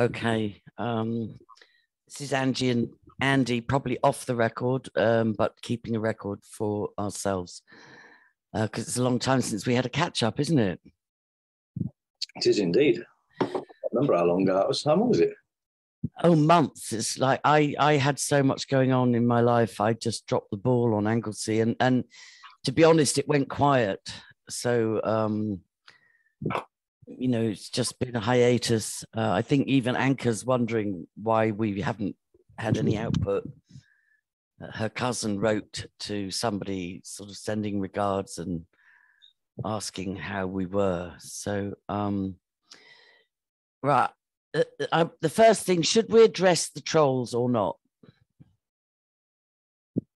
Okay. This is Angie and Andy, probably off the record, but keeping a record for ourselves. Because it's a long time since we had a catch up, isn't it? It is indeed. I remember how long that was. How long was it? Oh, months. It's like I had so much going on in my life. I just dropped the ball on Anglesey, and to be honest, it went quiet. So you know, it's just been a hiatus. I think even Anchor's wondering why we haven't had any output. Her cousin wrote to somebody sort of sending regards and asking how we were. So, right. The first thing, should we address the trolls or not?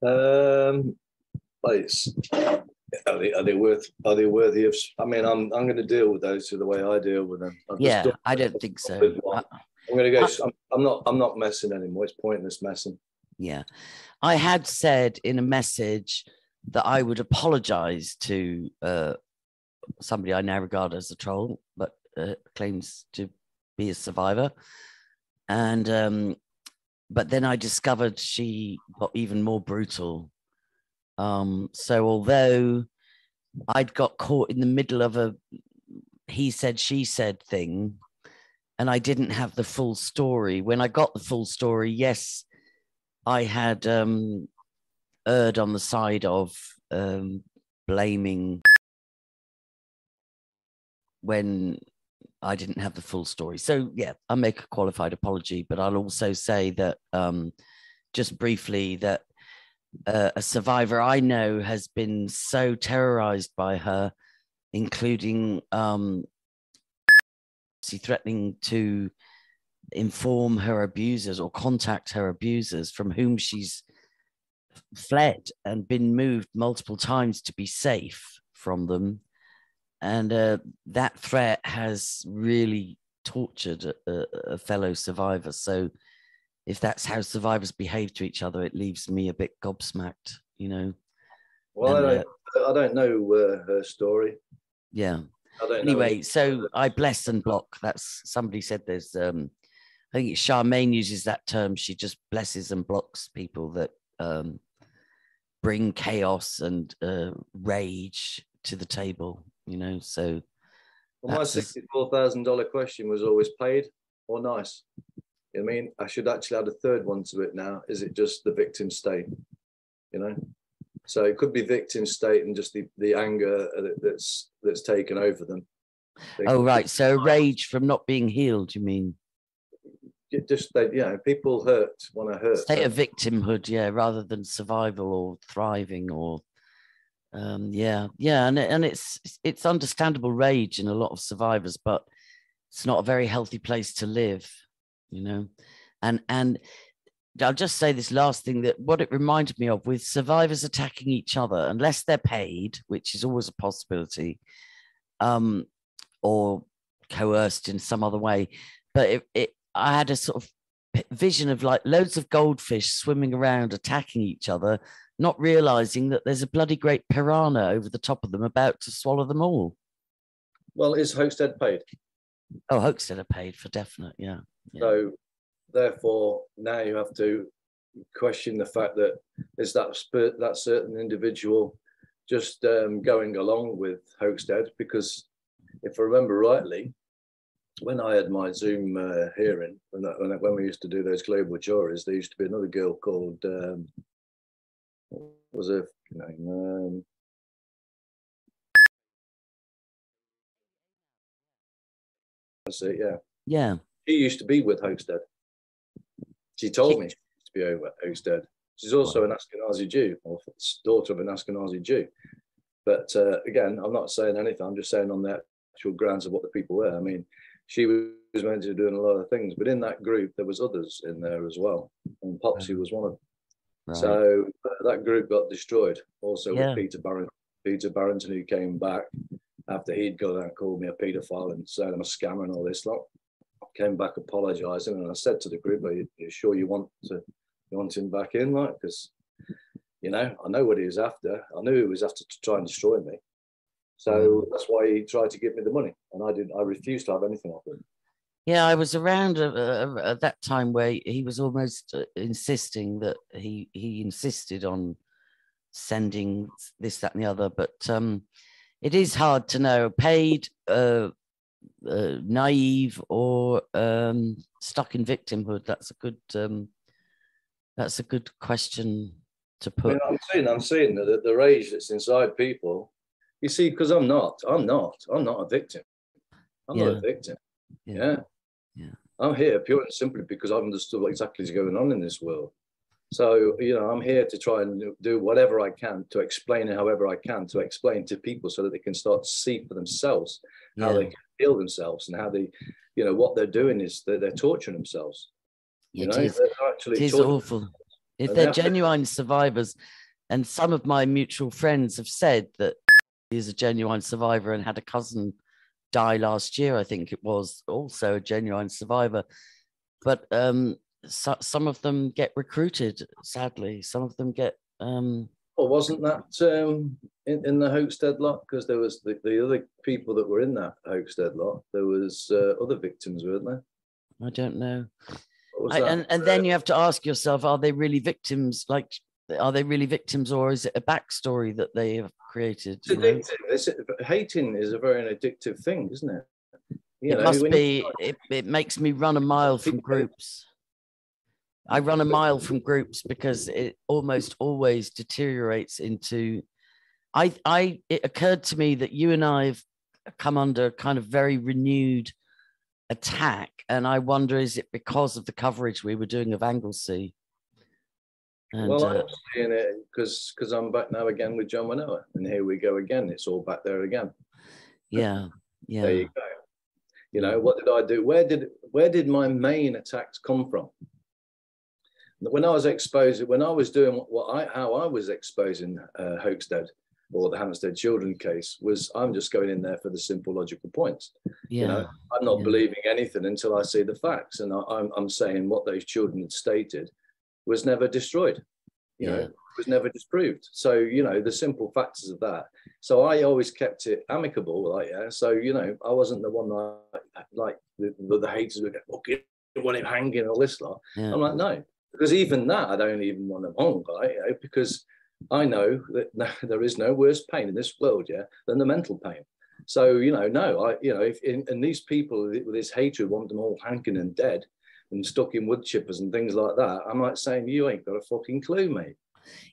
Are they worthy of? I mean, I'm going to deal with those the way I deal with them. I don't think so. I'm going to go. I'm not messing anymore. It's pointless messing. Yeah, I had said in a message that I would apologise to somebody I now regard as a troll, but claims to be a survivor, and but then I discovered she got even more brutal. So although I'd got caught in the middle of a he said, she said thing, and I didn't have the full story. When I got the full story, yes, I had erred on the side of blaming when I didn't have the full story. So yeah, I'll make a qualified apology, but I'll also say that just briefly that a survivor I know has been so terrorized by her, including threatening to inform her abusers or contact her abusers, from whom she's fled and been moved multiple times to be safe from them. And that threat has really tortured a fellow survivor. So if that's how survivors behave to each other, it leaves me a bit gobsmacked, you know. Well, and, I don't know her story. Yeah. Anyway, so I bless and block. That's, somebody said there's, I think it's Charmaine uses that term. She just blesses and blocks people that bring chaos and rage to the table, you know. So well, my $64,000 question was always paid or nice. I mean, I should actually add a third one to it now. Is it just the victim state? You know, so it could be victim state and just the anger that's taken over them. Oh, right. So rage from not being healed, you mean? Just people want to hurt. State of victimhood, yeah, rather than survival or thriving or and it's understandable rage in a lot of survivors, but it's not a very healthy place to live, you know. And I'll just say this last thing, that what it reminded me of with survivors attacking each other, unless they're paid, which is always a possibility, or coerced in some other way. But I had a sort of vision of like loads of goldfish swimming around attacking each other, not realizing that there's a bloody great piranha over the top of them about to swallow them all. Well, is Hampstead paid? Oh, Hampstead are paid for definite, yeah. So therefore now you have to question the fact that is that certain individual just going along with Hampstead, because if I remember rightly, when I had my Zoom hearing, when we used to do those global juries, there used to be another girl called, what was her name? That's it, yeah. Yeah. She used to be with Hampstead. She told me she used to be over Hampstead. She's also an Ashkenazi Jew, or daughter of an Ashkenazi Jew. But again, I'm not saying anything. I'm just saying on the actual grounds of what the people were. I mean, she was meant to be doing a lot of things, but in that group there was others in there as well, and Popsy was one of them. Right. So that group got destroyed. Also with Peter Barrington, who came back after he'd gone and called me a paedophile and said I'm a scammer and all this lot. Came back apologising, and I said to the group, "Are you sure you want him back in, like? Because you know I know what he was after. I knew he was after to try and destroy me. So that's why he tried to give me the money, and I refused to have anything off him. Yeah, I was around at that time where he was almost insisting that he insisted on sending this, that, and the other. But it is hard to know, paid, naive, or stuck in victimhood. That's a good question to I mean, put. I'm seeing that the rage that's inside people. You see, because I'm not a victim. I'm not a Yeah, victim. yeah, Yeah, yeah, I'm here pure and simply because I've understood what exactly is going on in this world. So, I'm here to try and do whatever I can to explain it, however I can, to explain to people so that they can start to see for themselves how yeah, they can heal themselves and how they, what they're doing is that they're torturing themselves. yeah. It is. They're It actually is torturing awful. If and they they're have to. genuine survivors, and some of my mutual friends have said that he's a genuine survivor and had a cousin die last year, I think it was, also a genuine survivor. But some of them get recruited, sadly. Some of them get. Well, wasn't that in the Hampstead lot? Because there was the other people that were in that Hampstead lot. There was other victims, weren't there? I don't know. What was that? And then you have to ask yourself, are they really victims? Like, are they really victims, or is it a backstory that they have created? It's addictive. Hating is a very addictive thing, isn't it? It must be. It makes me run a mile from groups. I run a mile from groups because it almost always deteriorates into. It occurred to me that you and I have come under kind of very renewed attack, and I wonder, is it because of the coverage we were doing of Anglesey? And, well, I'm seeing it because I'm back now again with John Manoa, and here we go again. It's all back there again. yeah, yeah. There you go. What did I do? Where did my main attacks come from? When I was exposing, when I was doing how I was exposing Hampstead or the Hampstead children case was, I'm just going in there for the simple logical points. Yeah, I'm not believing anything until I see the facts, and I'm saying what those children had stated was never destroyed. Was never disproved. So, the simple factors of that. So I always kept it amicable, So, I wasn't the one like the haters would go, okay, you want him hanging and all this lot. yeah. I'm like, no, because even that, I don't even want them hung, right? Because I know that there is no worse pain in this world, than the mental pain. So, no, and these people with this hatred want them all hanging and dead and stuck in wood chippers and things like that. I'm like saying, you ain't got a fucking clue, mate.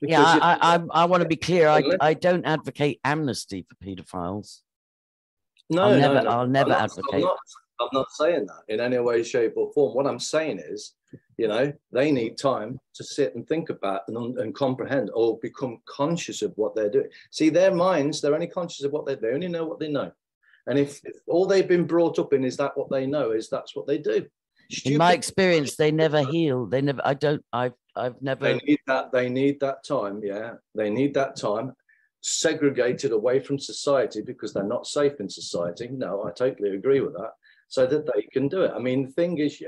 Because I want to be clear. I don't advocate amnesty for paedophiles. No, I'll never advocate. I'm not saying that in any way, shape, or form. What I'm saying is, they need time to sit and think about and comprehend or become conscious of what they're doing. See, their minds, they're only conscious of what they only know what they know. And if all they've been brought up in is that what they know is that's what they do. In my experience, they never heal. They never. I've never. They need that time. Yeah, they need that time segregated away from society because they're not safe in society. No, I totally agree with that. So that they can do it. I mean, the thing is,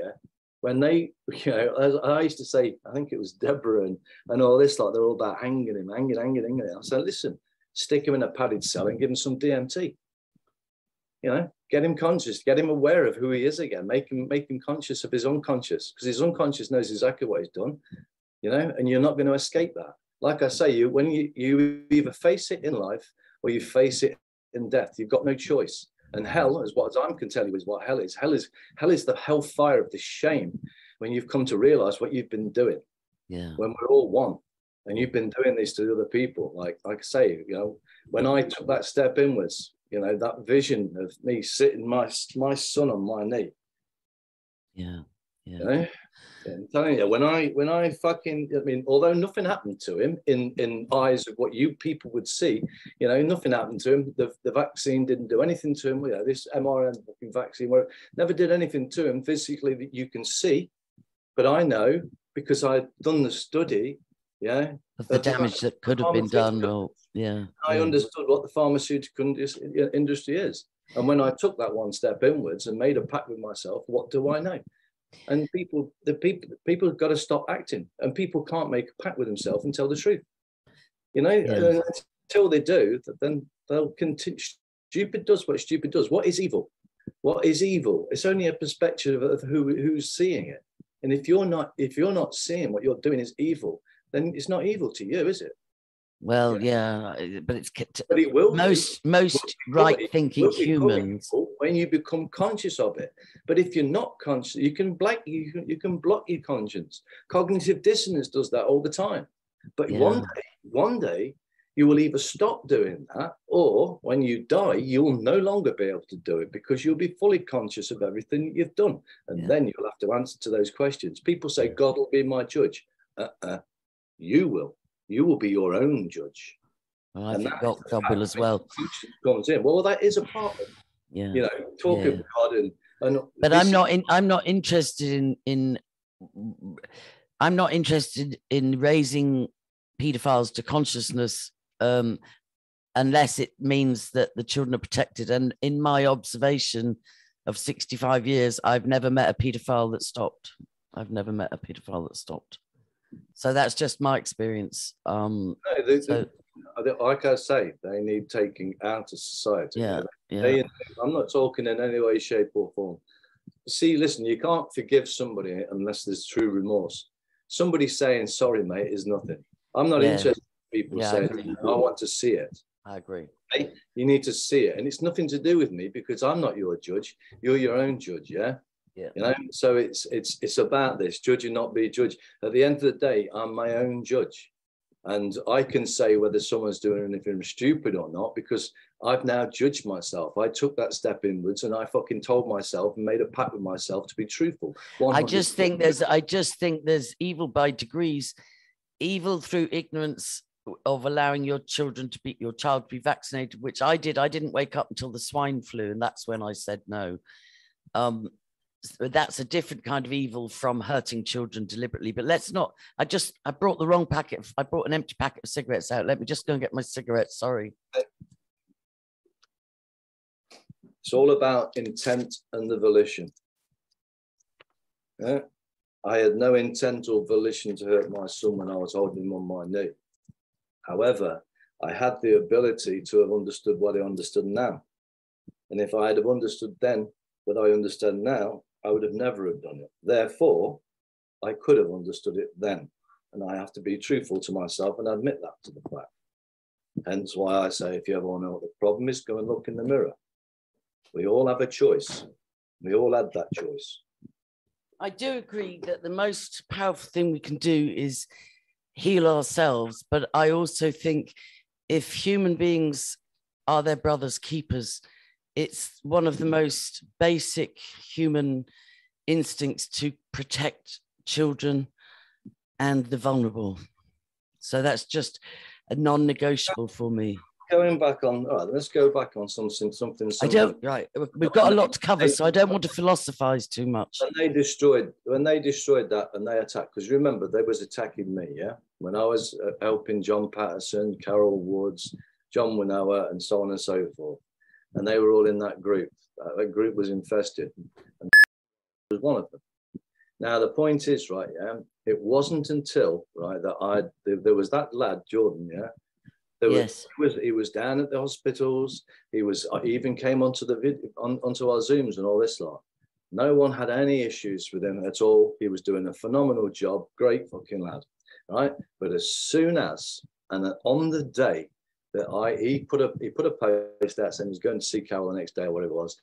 when they, as I used to say, I think it was Deborah and all this, like they're all about hanging him. I said, listen, stick him in a padded cell and give him some DMT. Get him conscious, get him aware of who he is again, make him conscious of his unconscious, because his unconscious knows exactly what he's done, and you're not going to escape that. Like I say, when you either face it in life or you face it in death, you've got no choice. And hell, as what I can tell you, is what hell is. Hell is the hellfire of the shame when you've come to realize what you've been doing. Yeah. When we're all one, and you've been doing this to other people. Like I say, when I took that step inwards, that vision of me sitting my son on my knee. Yeah. I'm telling you, when I fucking, although nothing happened to him in eyes of what you people would see, nothing happened to him. The vaccine didn't do anything to him. This mRNA vaccine never did anything to him physically that you can see. But I know because I'd done the study, of the damage that could have been done. I understood what the pharmaceutical industry is. And when I took that one step inwards and made a pact with myself, what do I know? And people have got to stop acting, and people can't make a pact with themselves and tell the truth. Until they do, then they'll continue. Stupid does what stupid does. What is evil? What is evil? It's only a perspective of who's seeing it. And if you're not seeing what you're doing is evil, then it's not evil to you, is it? Well, yeah, but it will most right-thinking humans when you become conscious of it. But if you're not conscious, you can block your conscience. Cognitive dissonance does that all the time. But one day you will either stop doing that, or when you die, you will no longer be able to do it because you'll be fully conscious of everything you've done. And then you'll have to answer to those questions. People say, God will be my judge. You will. You will be your own judge. Well, I think God will as well. Comes in. Well, that is a part of it. Yeah. You know, talk of God and but I'm not interested in raising paedophiles to consciousness unless it means that the children are protected. And in my observation of 65 years, I've never met a paedophile that stopped. So that's just my experience. Like I say, they need taking out of society. I'm not talking in any way, shape, or form. See, listen, you can't forgive somebody unless there's true remorse. Somebody saying sorry, mate, is nothing. I'm not interested in people saying, I want to see it. I agree. You need to see it. And it's nothing to do with me because I'm not your judge. You're your own judge, yeah? Yeah. You know, so it's about this, judge and not be judged. At the end of the day, I'm my own judge. And I can say whether someone's doing anything stupid or not because I've now judged myself. I took that step inwards and I fucking told myself and made a pact with myself to be truthful. I just think there's evil by degrees, evil through ignorance of allowing your child to be vaccinated, which I did. I didn't wake up until the swine flu, and that's when I said no. That's a different kind of evil from hurting children deliberately. But let's not. I brought the wrong packet. I brought an empty packet of cigarettes out. Let me just go and get my cigarettes. Sorry. It's all about intent and the volition. Yeah? I had no intent or volition to hurt my son when I was holding him on my knee. However, I had the ability to have understood what I understood now. And if I had have understood then what I understand now, I would have never have done it. Therefore, I could have understood it then. And I have to be truthful to myself and admit that to the fact. Hence why I say, if you ever want to know what the problem is, go and look in the mirror. We all have a choice. We all had that choice. I do agree that the most powerful thing we can do is heal ourselves. But I also think if human beings are their brother's keepers, it's one of the most basic human instincts to protect children and the vulnerable. So that's just a non-negotiable for me. Going back on, all right, let's go back on something. We've got a lot to cover, so I don't want to philosophize too much. When they destroyed that and they attacked, because remember, they was attacking me, yeah? When I was helping John Patterson, Carol Woods, John Winoa, and so on and so forth. And they were all in that group. That group was infested. And was one of them. Now, the point is, right, yeah, it wasn't until, right, that there was that lad, Jordan, yeah? He was down at the hospitals. He even came onto onto our Zooms and all this lot. No one had any issues with him at all. He was doing a phenomenal job. Great fucking lad, right? But as soon as, and on the day that he put a post out saying he's going to see Carol the next day or whatever it was,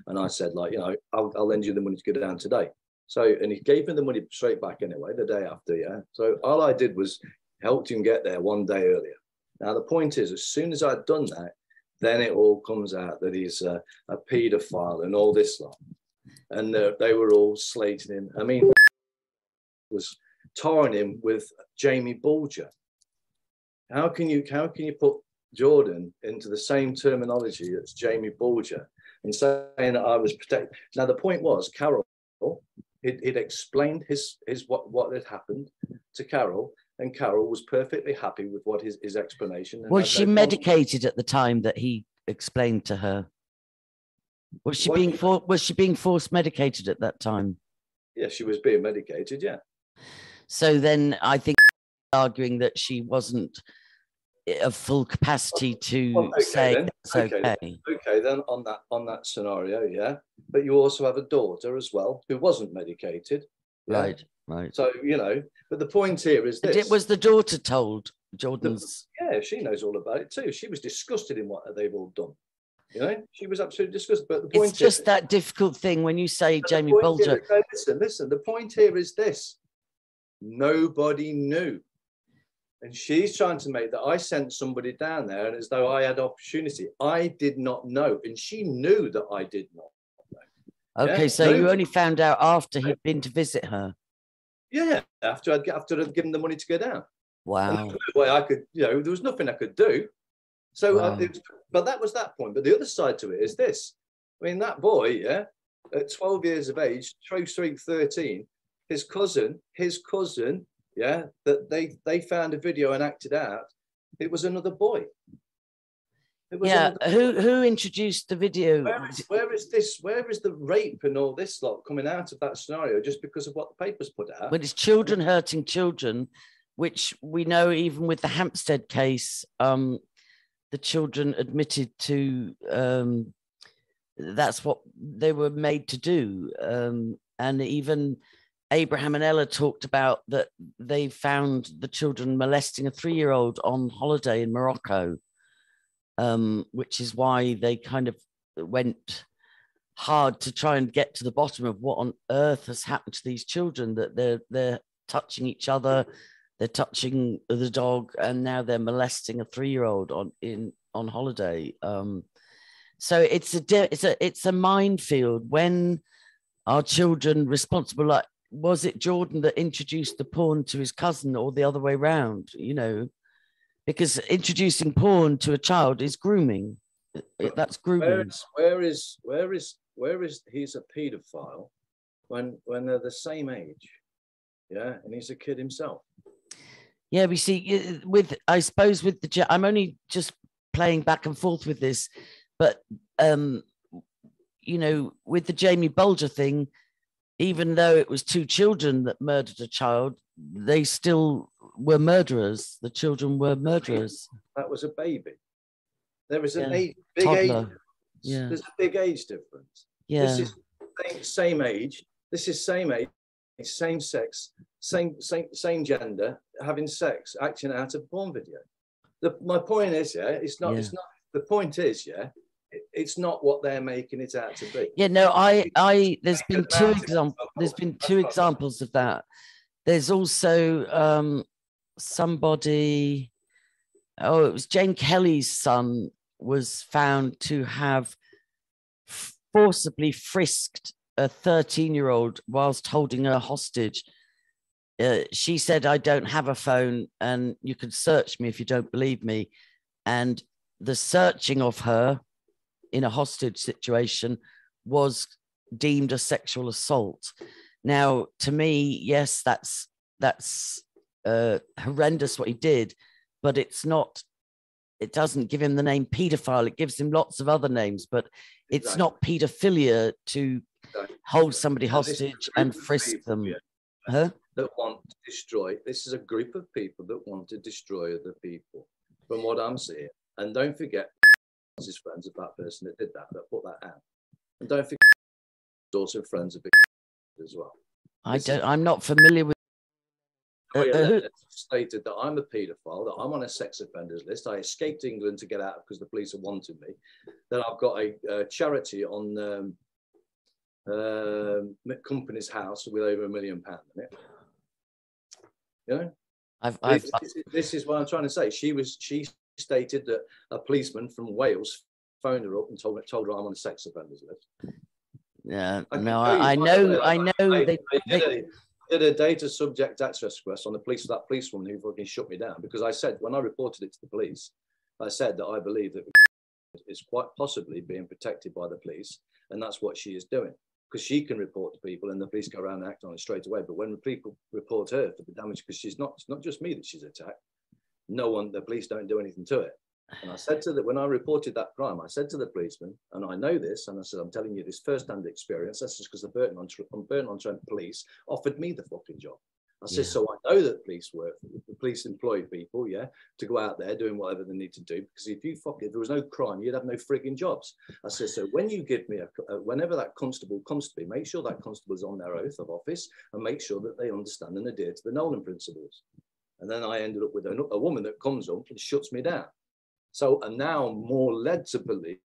and I said, like, you know, I'll lend you the money to go down today. So, and he gave me the money straight back anyway, the day after, yeah. So all I did was helped him get there one day earlier. Now, the point is, as soon as I'd done that, then it all comes out that he's a paedophile and all this lot. And they were all slating him. I mean, was tarring him with Jamie Bulger. How can you put Jordan into the same terminology as Jamie Bulger and saying that I was protected? Now, the point was, Carol, he'd explained what had happened to Carol. And Carol was perfectly happy with what his explanation. Was she medicated at the time that he explained to her? Was she being forced medicated at that time? Yeah, she was being medicated. Yeah. So then I think arguing that she wasn't of full capacity to Okay, say then. it's Okay, okay. okay, then on that scenario, yeah. But you also have a daughter as well who wasn't medicated. Yeah? Right, right. So, you know, but the point here is this. Was the daughter told Jordan's? Yeah, she knows all about it too. She was disgusted in what they've all done. You know, she was absolutely disgusted. But the point It's just that difficult thing when you say Jamie Bulger. Listen, the point here is this. Nobody knew. And she's trying to make that I sent somebody down there and as though I had opportunity. I did not know. And she knew that I did not know. Okay, Yeah? so you only found out after he'd been to visit her. Yeah, after I'd given the money to go down. Wow. Way I could, you know, there was nothing I could do. So, Wow. but that was that point. But the other side to it is this. I mean, that boy, yeah, at 12 years of age, Street 13, his cousin, yeah, that they found a video and acted out. It was another boy. Yeah, who introduced the video? Where is this? Where is the rape and all this lot coming out of that scenario just because of what the papers put out? But it's children hurting children, which we know even with the Hampstead case, the children admitted to that's what they were made to do. And even Abraham and Ella talked about that they found the children molesting a 3-year-old on holiday in Morocco, which is why they kind of went hard to try and get to the bottom of what on earth has happened to these children, that they're touching each other, they're touching the dog, and now they're molesting a 3-year-old on holiday. So it's a minefield. When are children responsible? Like, was it Jordan that introduced the porn to his cousin, or the other way around? You know, because introducing porn to a child is grooming. That's grooming. Where is he's a paedophile when they're the same age? Yeah, and he's a kid himself. Yeah, we see I suppose with I'm only just playing back and forth with this, but you know, with the Jamie Bulger thing, even though it was 2 children that murdered a child, they still were murderers. The children were murderers. That was a baby. There is a big toddler. age. Yeah. There's a big age difference. Yeah. This is same age. This is same age, same sex, same gender, having sex, acting out a porn video. My point is, yeah, it's not. The point is, yeah, it's not what they're making it out to be. Yeah, no, there's been 2 examples. There's been 2 examples of that. There's also somebody. Oh, it was Jane Kelly's son was found to have forcibly frisked a 13-year-old whilst holding her hostage. She said, "I don't have a phone, and you can search me if you don't believe me." And the searching of her in a hostage situation was deemed a sexual assault. Now, to me, yes, that's horrendous what he did, but it's not. It doesn't give him the name paedophile. It gives him lots of other names, but it's not paedophilia to hold somebody hostage and frisk them. That want to destroy. This is a group of people that want to destroy other people, from what I'm seeing. And don't forget, his friends of that person that did that put that out. And don't forget, also friends of as well. I'm not familiar with. Stated that I'm a paedophile, that I'm on a sex offenders list. I escaped England to get out because the police have wanted me. That I've got a charity on company's house with over £1 million in it. You know, this is what I'm trying to say. She stated that a policeman from Wales phoned her up and told her I'm on a sex offenders list. Yeah, no, I know they did a data subject access request on that policewoman who fucking shut me down, because I said, when I reported it to the police, I said that I believe that is quite possibly being protected by the police, and that's what she is doing, because she can report to people and the police go around and act on it straight away. But when people report her for the damage, because it's not just me that she's attacked, the police don't do anything to it. And I said to when I reported that crime, I said to the policeman, and I know this, and I said, I'm telling you this first-hand experience. That's just because the Burton-on-Trent police offered me the fucking job. I said, so I know that police work, the police employ people, to go out there doing whatever they need to do. Because if there was no crime, you'd have no frigging jobs. I said, so when you give me whenever that constable comes to me, make sure that constable is on their oath of office and make sure that they understand and adhere to the Nolan principles. And then I ended up with a woman that comes up and shuts me down. So I'm now more led to believe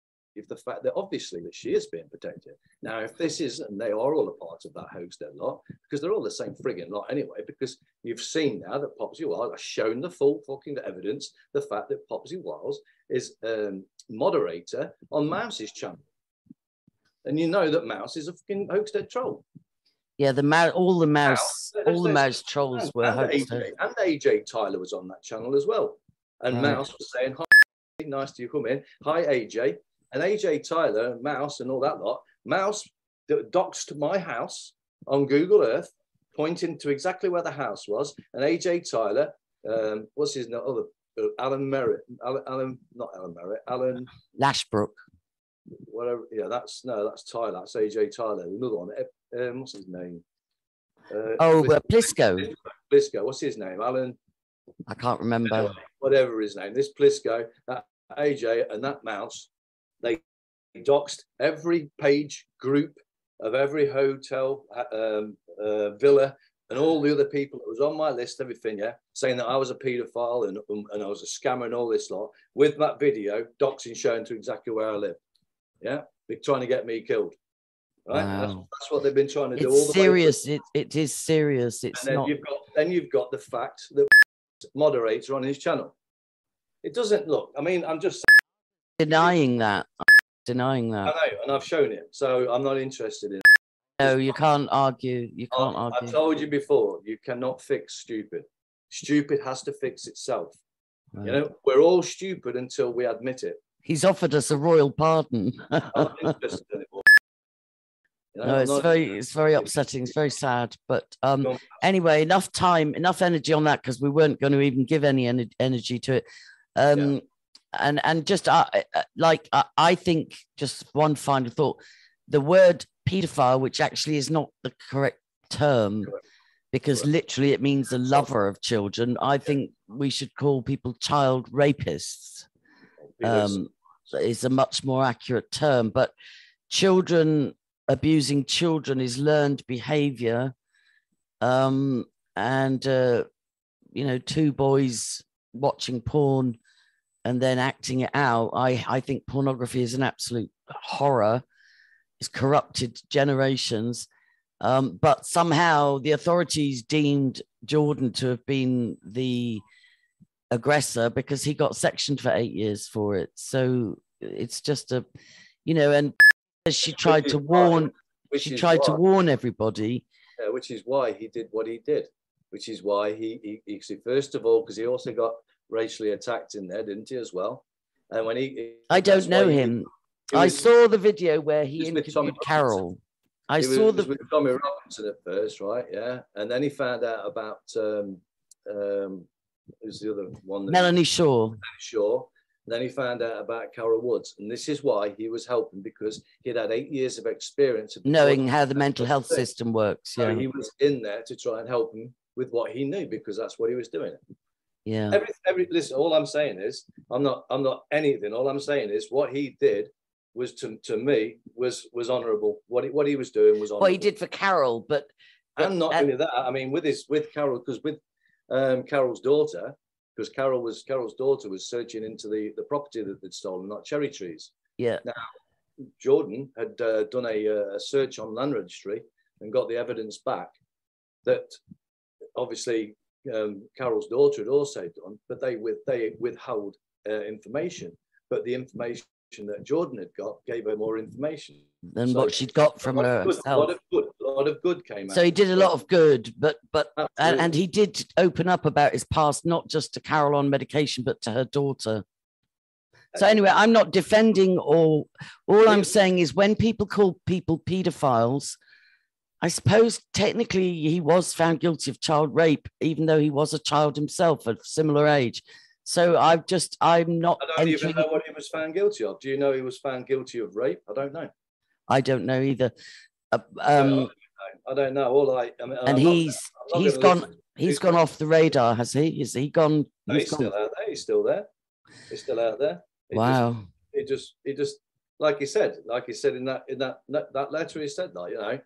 the fact that obviously that she is being protected. Now, if this is, and they are all a part of that Hampstead lot, because they're all the same frigging lot anyway, because you've seen now that Popsy Wiles has shown the full fucking evidence, the fact that Popsy Wiles is moderator on Mouse's channel. And you know that Mouse is a fucking Hampstead troll. Yeah, all the mouse trolls were Hampstead. And AJ Tyler was on that channel as well. And right. Mouse was saying, hi, nice to you come in. Hi, AJ. And AJ Tyler, Mouse and all that lot, Mouse doxed my house on Google Earth, pointing to exactly where the house was. And AJ Tyler, what's his name? Alan Merritt. Alan, not Alan Merritt, Alan Lashbrook. Whatever. Yeah, that's Tyler. That's AJ Tyler. Another one. What's his name? Plisco. Plisco. What's his name? Alan. I can't remember. Whatever his name. This Plisco, that AJ, and that Mouse. They doxed every page group of every hotel, villa, and all the other people that was on my list, everything, saying that I was a paedophile and I was a scammer and all this lot, with that video, doxing showing to exactly where I live. Yeah, they're trying to get me killed. Right, wow. That's what they've been trying to do. It's all the serious. It is serious. It's and then you've got the fact that moderator on his channel. It doesn't look. I mean, I'm just denying that. I know, and I've shown it. So I'm not interested in it. No, you can't argue. You can't argue. I told you before, you cannot fix stupid. Stupid has to fix itself. Right. You know, we're all stupid until we admit it. He's offered us a royal pardon. I'm not interested anymore. You know, no, it's very upsetting. It's very sad. But anyway, enough time, enough energy on that, because we weren't going to even give any energy to it. And just I think just one final thought, the word paedophile, which actually is not the correct term, because literally it means a lover of children. I think we should call people child rapists. Is a much more accurate term, but abusing children is learned behavior. And two boys watching porn and then acting it out. I think pornography is an absolute horror. It's corrupted generations. But somehow the authorities deemed Jordan to have been the aggressor because he got sectioned for 8 years for it. So it's just and she tried to warn everybody. Yeah, which is why he did what he did. Which is why he first of all, because he also got racially attacked in there, didn't he, as well? And when I don't know him. I saw the video where he interviewed Carol. He was with Tommy Robinson at first, right? Yeah, and then he found out about who's the other one? Melanie Shaw. Then he found out about Carol Woods, and this is why he was helping, because he'd had 8 years of experience of knowing how the mental health system works. Yeah, so he was in there to try and help him with what he knew, because that's what he was doing. Yeah. Listen, all I'm saying is, I'm not anything. All I'm saying is what he did was to me was honourable. What he was doing was honourable. What he did for Carol, but and not only that, I mean, with Carol, because with Carol's daughter, because Carol's daughter was searching into the property that they'd stolen, not cherry trees. Yeah. Now, Jordan had done a search on land registry and got the evidence back that obviously Carol's daughter had also done, but they withheld information. But the information that Jordan had got gave her more information than what she'd got from herself. A lot of good came out. So he did a lot of good, but and he did open up about his past, not just to Carol on medication, but to her daughter. So anyway, I'm not defending all I'm saying is when people call people pedophiles, I suppose technically he was found guilty of child rape, even though he was a child himself of similar age. So I'm not. I don't even know what he was found guilty of. Do you know he was found guilty of rape? I don't know. I don't know either. I don't know. I mean, And he's gone off the radar, has he? Is he gone? No, he's still out there. He's still there. He's still out there. Wow. He just like he said in that letter, he said that, you know,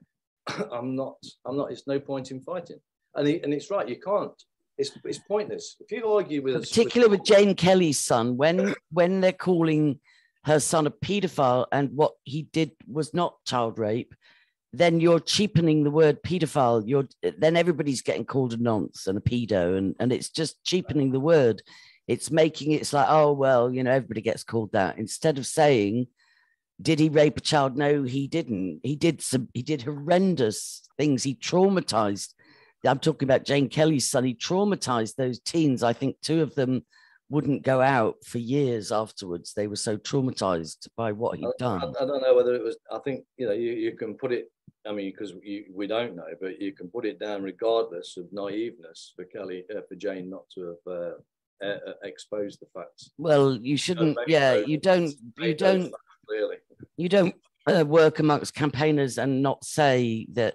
I'm not. It's no point in fighting. And it's right. You can't. It's pointless. If you argue with, particularly with Jane Kelly's son, when they're calling her son a paedophile and what he did was not child rape, then you're cheapening the word paedophile. Then everybody's getting called a nonce and a pedo, and it's just cheapening the word. It's making it's like, oh well, you know, everybody gets called that, instead of saying, did he rape a child? No, he didn't. He did horrendous things. He traumatized. I'm talking about Jane Kelly's son. He traumatized those teens. I think 2 of them wouldn't go out for years afterwards. They were so traumatized by what he'd done. I don't know whether it was, I think, you know, you can put it, I mean, because we don't know, but you can put it down regardless of naiveness for Jane not to have exposed the facts. Well, you shouldn't, you don't work amongst campaigners and not say that,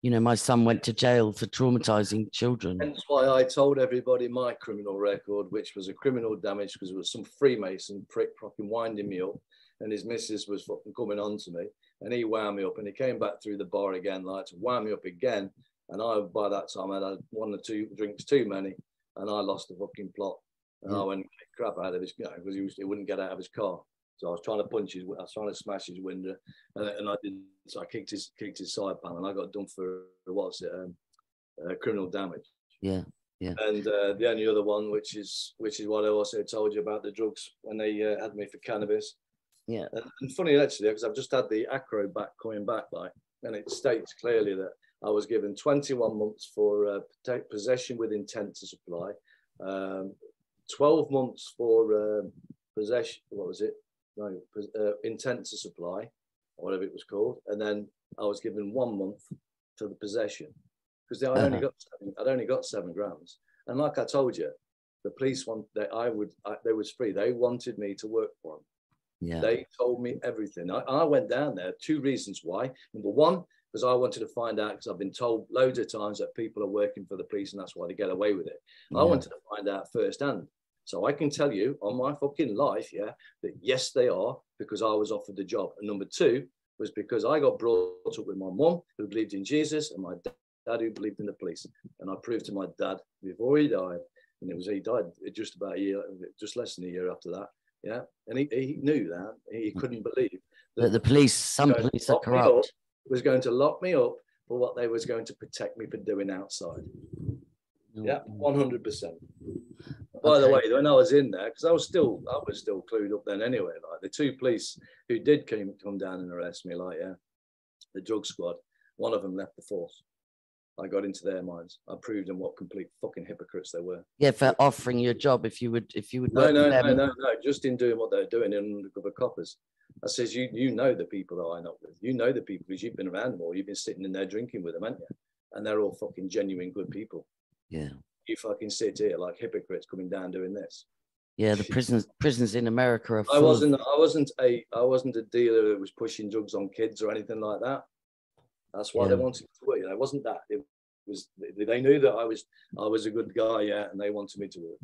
you know, my son went to jail for traumatizing children. That's why I told everybody my criminal record, which was a criminal damage, because it was some Freemason prick fucking winding me up, and his missus was fucking coming on to me, and he wound me up, and he came back through the bar again, like to wound me up again. And by that time, I had 1 or 2 drinks too many, and I lost the fucking plot. And I went crap out of his, you know, because he wouldn't get out of his car. So I was trying to I was trying to smash his window, and I didn't. So I kicked his side panel, and I got done for criminal damage. Yeah. And the only other one, which is what I also told you about the drugs when they had me for cannabis. Yeah. And funny actually, because I've just had the acro back coming back, like, and it states clearly that I was given 21 months for possession with intent to supply, 12 months for possession. What was it? No, intent to supply, or whatever it was called, and then I was given 1 month for the possession, because I'd only got 7 grams. And like I told you, the police they was free. They wanted me to work for them. Yeah. They told me everything. I went down there. 2 reasons why. Number one, because I wanted to find out, because I've been told loads of times that people are working for the police and that's why they get away with it. Yeah. I wanted to find out firsthand. So I can tell you on my fucking life, that yes, they are, because I was offered the job. And number 2 was because I got brought up with my mum, who believed in Jesus, and my dad, who believed in the police. And I proved to my dad before he died, and he died just about a year, just less than a year after that. Yeah. And he knew that. He couldn't believe that the police, some police are corrupt. Was going to lock me up for what they was going to protect me for doing outside. Yeah, 100%. By the way, when I was in there, because I was still clued up then anyway. Like the 2 police who did come down and arrest me, like the drug squad, one of them left the force. I got into their minds. I proved them what complete fucking hypocrites they were. Yeah, for offering you a job if you would. No. Just in doing what they're doing in undercover coppers. I says, you know the people that I know with. You know the people because you've been around them all. You've been sitting in there drinking with them, haven't you? And they're all fucking genuine good people. Yeah. You fucking sit here like hypocrites coming down doing this. Yeah, the prisons in America are full. I wasn't a dealer who was pushing drugs on kids or anything like that. That's why they wanted me to work. It wasn't that. It was they knew that I was a good guy, and they wanted me to work.